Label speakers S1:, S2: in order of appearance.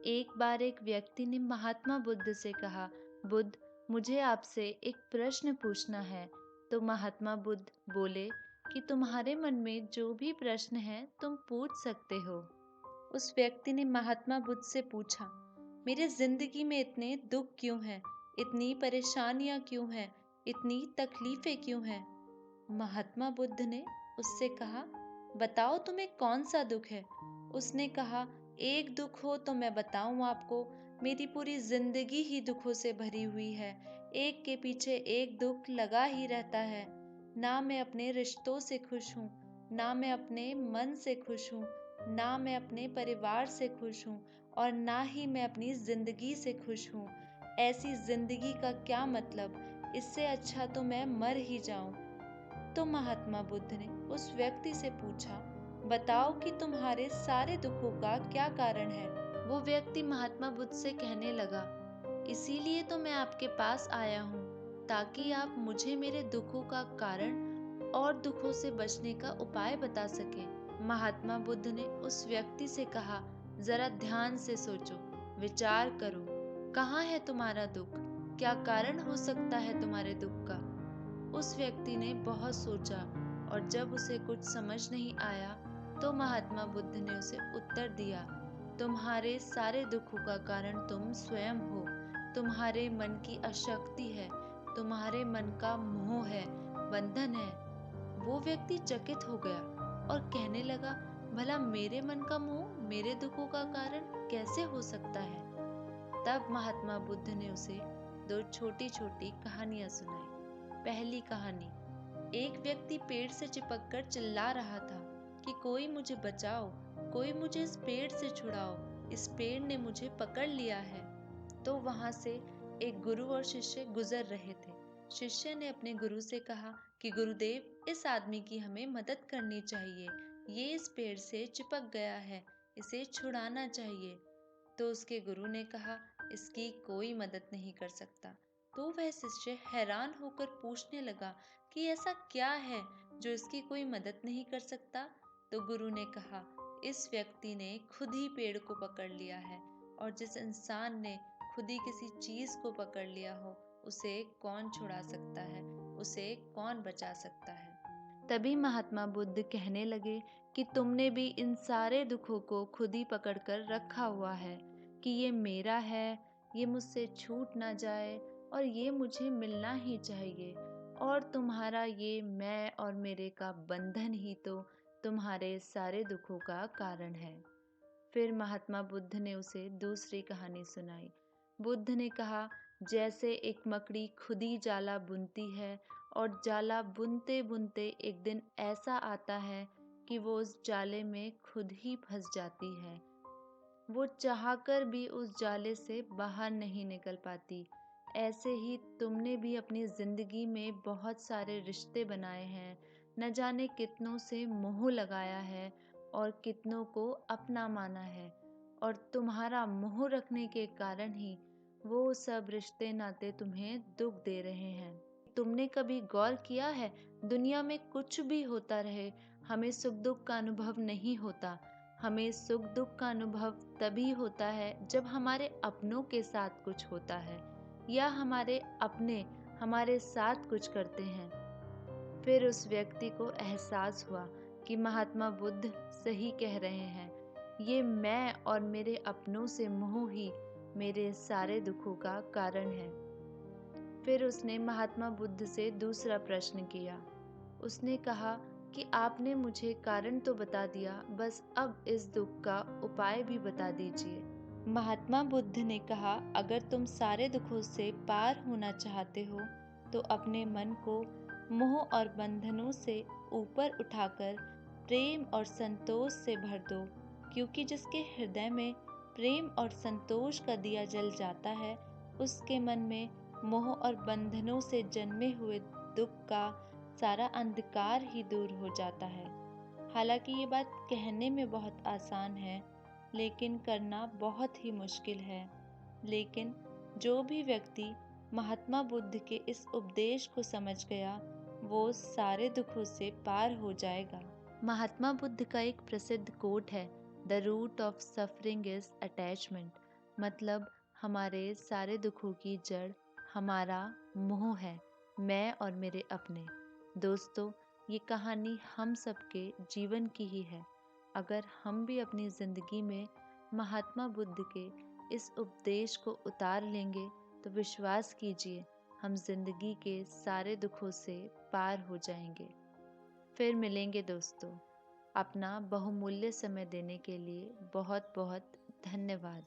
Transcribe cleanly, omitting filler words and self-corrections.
S1: एक बार एक व्यक्ति ने महात्मा बुद्ध से कहा, बुद्ध, मुझे आपसे एक प्रश्न पूछना है। तो महात्मा बुद्ध बोले कि तुम्हारे मन में जो भी प्रश्न है तुम पूछ सकते हो। उस व्यक्ति ने महात्मा बुद्ध से पूछा, मेरे जिंदगी में इतने दुख क्यों हैं? इतनी परेशानियां क्यों हैं? इतनी तकलीफें क्यों हैं? महात्मा बुद्ध ने उससे कहा, बताओ तुम्हें कौन सा दुख है? उसने कहा, एक दुख हो तो मैं बताऊं आपको, मेरी पूरी जिंदगी ही दुखों से भरी हुई है। एक के पीछे एक दुख लगा ही रहता है। ना मैं अपने रिश्तों से खुश हूँ, ना मैं अपने मन से खुश हूँ, ना मैं अपने परिवार से खुश हूँ, और ना ही मैं अपनी जिंदगी से खुश हूँ। ऐसी जिंदगी का क्या मतलब? इससे अच्छा तो मैं मर ही जाऊं। तो महात्मा बुद्ध ने उस व्यक्ति से पूछा, बताओ कि तुम्हारे सारे दुखों का क्या कारण है? वो व्यक्ति महात्मा बुद्ध से कहने लगा, इसीलिए तो मैं आपके पास आया हूँ, ताकि आप मुझे मेरे दुखों का कारण और दुखों से बचने का उपाय बता सके। महात्मा बुद्ध ने उस व्यक्ति से कहा, जरा ध्यान से सोचो, विचार करो, कहाँ है तुम्हारा दुख? क्या कारण हो सकता है तुम्हारे दुख का? उस व्यक्ति ने बहुत सोचा, और जब उसे कुछ समझ नहीं आया तो महात्मा बुद्ध ने उसे उत्तर दिया, तुम्हारे सारे दुखों का कारण तुम स्वयं हो। तुम्हारे मन की अशक्ति है, तुम्हारे मन का मोह है, बंधन है। वो व्यक्ति चकित हो गया और कहने लगा, भला मेरे मन का मोह मेरे दुखों का कारण कैसे हो सकता है? तब महात्मा बुद्ध ने उसे दो छोटी छोटी कहानियां सुनाई। पहली कहानी, एक व्यक्ति पेड़ से चिपककर चिल्ला रहा था कि कोई मुझे बचाओ, कोई मुझे इस पेड़ से छुड़ाओ, इस पेड़ ने मुझे पकड़ लिया है। तो वहां से एक गुरु और शिष्य गुजर रहे थे। शिष्य ने अपने गुरु से कहा कि गुरुदेव, इस आदमी की हमें मदद करनी चाहिए, ये इस पेड़ से चिपक गया है, इसे छुड़ाना चाहिए। तो उसके गुरु ने कहा, इसकी कोई मदद नहीं कर सकता। तो वह शिष्य हैरान होकर पूछने लगा कि ऐसा क्या है जो इसकी कोई मदद नहीं कर सकता? तो गुरु ने कहा, इस व्यक्ति ने खुद ही पेड़ को पकड़ लिया है, और जिस इंसान ने खुद ही किसी चीज को पकड़ लिया हो, उसे कौन छुड़ा सकता है, उसे कौन बचा सकता है? तभी महात्मा बुद्ध कहने लगे कि तुमने भी इन सारे दुखों को खुद ही पकड़ कर रखा हुआ है कि ये मेरा है, ये मुझसे छूट ना जाए, और ये मुझे मिलना ही चाहिए। और तुम्हारा ये मैं और मेरे का बंधन ही तो तुम्हारे सारे दुखों का कारण है। फिर महात्मा बुद्ध ने उसे दूसरी कहानी सुनाई। बुद्ध ने कहा, जैसे एक मकड़ी खुद ही जाला बुनती है, और जाला बुनते बुनते एक दिन ऐसा आता है कि वो उस जाले में खुद ही फंस जाती है। वो चाहकर भी उस जाले से बाहर नहीं निकल पाती। ऐसे ही तुमने भी अपनी जिंदगी में बहुत सारे रिश्ते बनाए हैं, न जाने कितनों से मोह लगाया है और कितनों को अपना माना है, और तुम्हारा मोह रखने के कारण ही वो सब रिश्ते नाते तुम्हें दुख दे रहे हैं। तुमने कभी गौर किया है, दुनिया में कुछ भी होता रहे, हमें सुख दुख का अनुभव नहीं होता। हमें सुख दुख का अनुभव तभी होता है जब हमारे अपनों के साथ कुछ होता है, या हमारे अपने हमारे साथ कुछ करते हैं। फिर उस व्यक्ति को एहसास हुआ कि महात्मा बुद्ध सही कह रहे हैं, ये मैं और मेरे अपनों से मोह ही मेरे सारे दुखों का कारण है। फिर उसने महात्मा बुद्ध से दूसरा प्रश्न किया। उसने कहा कि आपने मुझे कारण तो बता दिया, बस अब इस दुख का उपाय भी बता दीजिए। महात्मा बुद्ध ने कहा, अगर तुम सारे दुखों से पार होना चाहते हो तो अपने मन को मोह और बंधनों से ऊपर उठाकर प्रेम और संतोष से भर दो, क्योंकि जिसके हृदय में प्रेम और संतोष का दिया जल जाता है, उसके मन में मोह और बंधनों से जन्मे हुए दुख का सारा अंधकार ही दूर हो जाता है। हालांकि ये बात कहने में बहुत आसान है, लेकिन करना बहुत ही मुश्किल है। लेकिन जो भी व्यक्ति महात्मा बुद्ध के इस उपदेश को समझ गया, वो सारे दुखों से पार हो जाएगा। महात्मा बुद्ध का एक प्रसिद्ध कोट है, the root of suffering is attachment, मतलब हमारे सारे दुखों की जड़ हमारा मोह है, मैं और मेरे अपने। दोस्तों, ये कहानी हम सबके जीवन की ही है। अगर हम भी अपनी ज़िंदगी में महात्मा बुद्ध के इस उपदेश को उतार लेंगे तो विश्वास कीजिए, हम जिंदगी के सारे दुखों से पार हो जाएंगे। फिर मिलेंगे दोस्तों। अपना बहुमूल्य समय देने के लिए बहुत बहुत धन्यवाद।